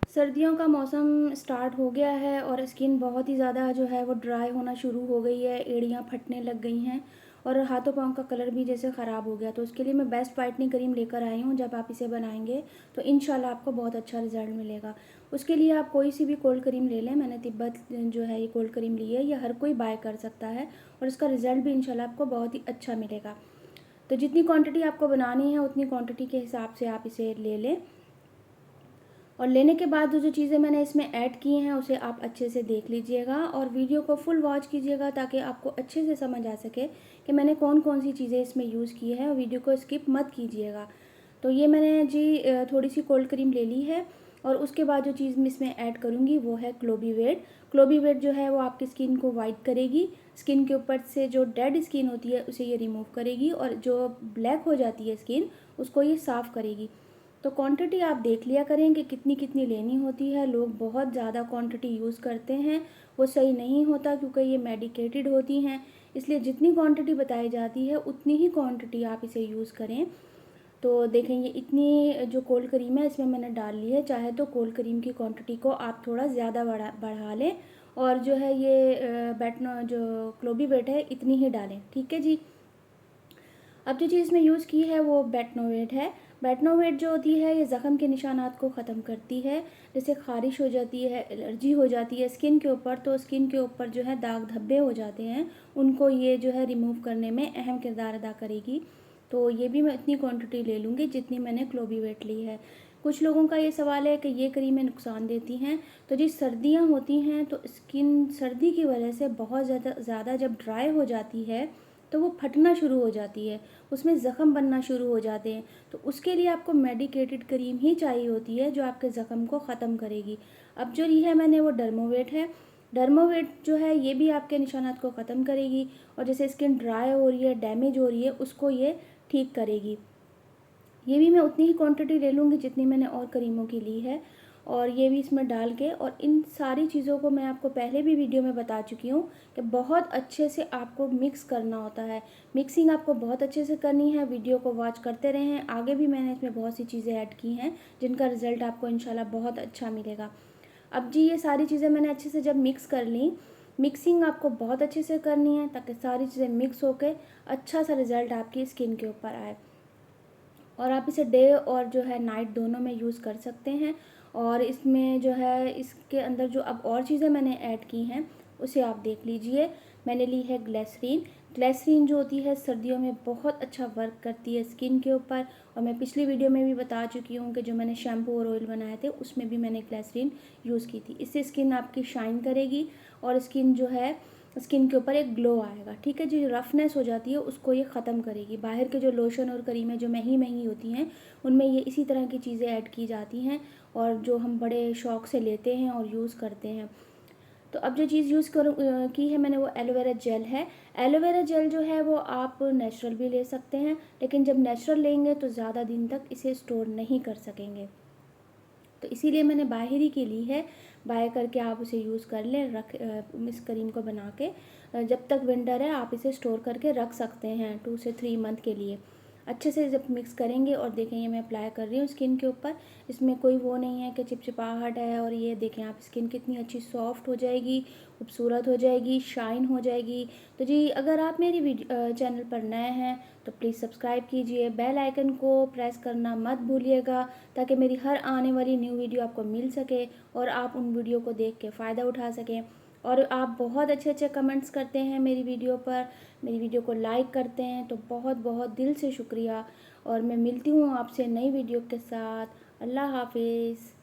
सर्दियों का मौसम स्टार्ट हो गया है और स्किन बहुत ही ज़्यादा जो है वो ड्राई होना शुरू हो गई है, एड़ियाँ फटने लग गई हैं और हाथों पाँव का कलर भी जैसे ख़राब हो गया। तो उसके लिए मैं बेस्ट वाइटनिंग क्रीम लेकर आई हूँ। जब आप इसे बनाएंगे तो इंशाल्लाह आपको बहुत अच्छा रिजल्ट मिलेगा। उसके लिए आप कोई सी भी कोल्ड क्रीम ले लें। मैंने तिब्बत जो है ये कोल्ड क्रीम ली है, ये हर कोई बाय कर सकता है और इसका रिज़ल्ट भी इंशाल्लाह आपको बहुत ही अच्छा मिलेगा। तो जितनी क्वान्टिटी आपको बनानी है उतनी क्वान्टिटी के हिसाब से आप इसे ले लें और लेने के बाद जो चीज़ें मैंने इसमें ऐड की हैं उसे आप अच्छे से देख लीजिएगा और वीडियो को फुल वॉच कीजिएगा ताकि आपको अच्छे से समझ आ सके कि मैंने कौन कौन सी चीज़ें इसमें यूज़ की है और वीडियो को स्किप मत कीजिएगा। तो ये मैंने जी थोड़ी सी कोल्ड क्रीम ले ली है और उसके बाद जो चीज़ मैं इसमें ऐड करूँगी वो है क्लोबीवेट। क्लोबीवेट जो है वो आपकी स्किन को वाइट करेगी, स्किन के ऊपर से जो डेड स्किन होती है उसे ये रिमूव करेगी और जो ब्लैक हो जाती है स्किन उसको ये साफ़ करेगी। तो क्वांटिटी आप देख लिया करें कि कितनी कितनी लेनी होती है। लोग बहुत ज़्यादा क्वांटिटी यूज़ करते हैं, वो सही नहीं होता क्योंकि ये मेडिकेटेड होती हैं। इसलिए जितनी क्वांटिटी बताई जाती है उतनी ही क्वांटिटी आप इसे यूज़ करें। तो देखें ये इतनी जो कोल्ड क्रीम है इसमें मैंने डाल ली है। चाहे तो कोल्ड क्रीम की क्वांटिटी को आप थोड़ा ज़्यादा बढ़ा लें और जो है ये बैटनो जो क्लोबीवेट है इतनी ही डालें, ठीक है जी। अब जो चीज़ मैं यूज़ की है वो बेटनोवेट है। बेटनोवेट जो होती है ये ज़ख़म के निशानात को ख़त्म करती है। जैसे ख़ारिश हो जाती है, एलर्जी हो जाती है स्किन के ऊपर, तो स्किन के ऊपर जो है दाग धब्बे हो जाते हैं, उनको ये जो है रिमूव करने में अहम किरदार अदा करेगी। तो ये भी मैं इतनी क्वांटिटी ले लूँगी जितनी मैंने क्लोबीवेट ली है। कुछ लोगों का ये सवाल है कि ये क्रीमें नुकसान देती हैं। तो जी सर्दियाँ होती हैं तो स्किन सर्दी की वजह से बहुत ज़्यादा जब ड्राई हो जाती है तो वो फटना शुरू हो जाती है, उसमें ज़ख़म बनना शुरू हो जाते हैं। तो उसके लिए आपको मेडिकेटेड क्रीम ही चाहिए होती है जो आपके ज़ख़म को ख़त्म करेगी। अब जो ली है मैंने वो डर्मोवेट है। डर्मोवेट जो है ये भी आपके निशानात को ख़त्म करेगी और जैसे स्किन ड्राई हो रही है, डैमेज हो रही है, उसको ये ठीक करेगी। ये भी मैं उतनी ही क्वांटिटी ले लूँगी जितनी मैंने और क्रीमों की ली है और ये भी इसमें डाल के, और इन सारी चीज़ों को मैं आपको पहले भी वीडियो में बता चुकी हूँ कि बहुत अच्छे से आपको मिक्स करना होता है। मिक्सिंग आपको बहुत अच्छे से करनी है। वीडियो को वॉच करते रहें, आगे भी मैंने इसमें बहुत सी चीज़ें ऐड की हैं जिनका रिज़ल्ट आपको इंशाल्लाह बहुत अच्छा मिलेगा। अब जी ये सारी चीज़ें मैंने अच्छे से जब मिक्स कर ली, मिक्सिंग आपको बहुत अच्छे से करनी है ताकि सारी चीज़ें मिक्स होकर अच्छा सा रिज़ल्ट आपकी स्किन के ऊपर आए। और आप इसे डे और जो है नाइट दोनों में यूज़ कर सकते हैं। और इसमें जो है इसके अंदर जो अब और चीज़ें मैंने ऐड की हैं उसे आप देख लीजिए। मैंने ली है ग्लिसरीन। ग्लिसरीन जो होती है सर्दियों में बहुत अच्छा वर्क करती है स्किन के ऊपर, और मैं पिछली वीडियो में भी बता चुकी हूँ कि जो मैंने शैम्पू और ऑयल बनाए थे उसमें भी मैंने ग्लिसरीन यूज़ की थी। इससे स्किन आपकी शाइन करेगी और स्किन जो है स्किन के ऊपर एक ग्लो आएगा, ठीक है। जो रफनेस हो जाती है उसको ये ख़त्म करेगी। बाहर के जो लोशन और क्रीमें जो महंगी महंगी होती हैं उनमें ये इसी तरह की चीज़ें ऐड की जाती हैं और जो हम बड़े शौक़ से लेते हैं और यूज़ करते हैं। तो अब जो चीज़ की है मैंने वो एलोवेरा जेल है। एलोवेरा जेल जो है वो आप नेचुरल भी ले सकते हैं, लेकिन जब नेचुरल लेंगे तो ज़्यादा दिन तक इसे स्टोर नहीं कर सकेंगे। तो इसीलिए मैंने बाहर ही की ली है। बाय करके आप उसे यूज़ कर लें, इस क्रीम को बना के जब तक विंटर है आप इसे स्टोर करके रख सकते हैं 2 से 3 मंथ के लिए। अच्छे से जब मिक्स करेंगे और देखें ये मैं अप्लाई कर रही हूँ स्किन के ऊपर, इसमें कोई वो नहीं है कि चिपचिपाहट है। और ये देखें आप स्किन कितनी अच्छी सॉफ्ट हो जाएगी, खूबसूरत हो जाएगी, शाइन हो जाएगी। तो जी अगर आप मेरी चैनल पर नए हैं तो प्लीज़ सब्सक्राइब कीजिए, बेल आइकन को प्रेस करना मत भूलिएगा ताकि मेरी हर आने वाली न्यू वीडियो आपको मिल सके और आप उन वीडियो को देख के फ़ायदा उठा सकें। और आप बहुत अच्छे अच्छे कमेंट्स करते हैं मेरी वीडियो पर, मेरी वीडियो को लाइक करते हैं, तो बहुत बहुत दिल से शुक्रिया। और मैं मिलती हूँ आपसे नई वीडियो के साथ। अल्लाह हाफिज़।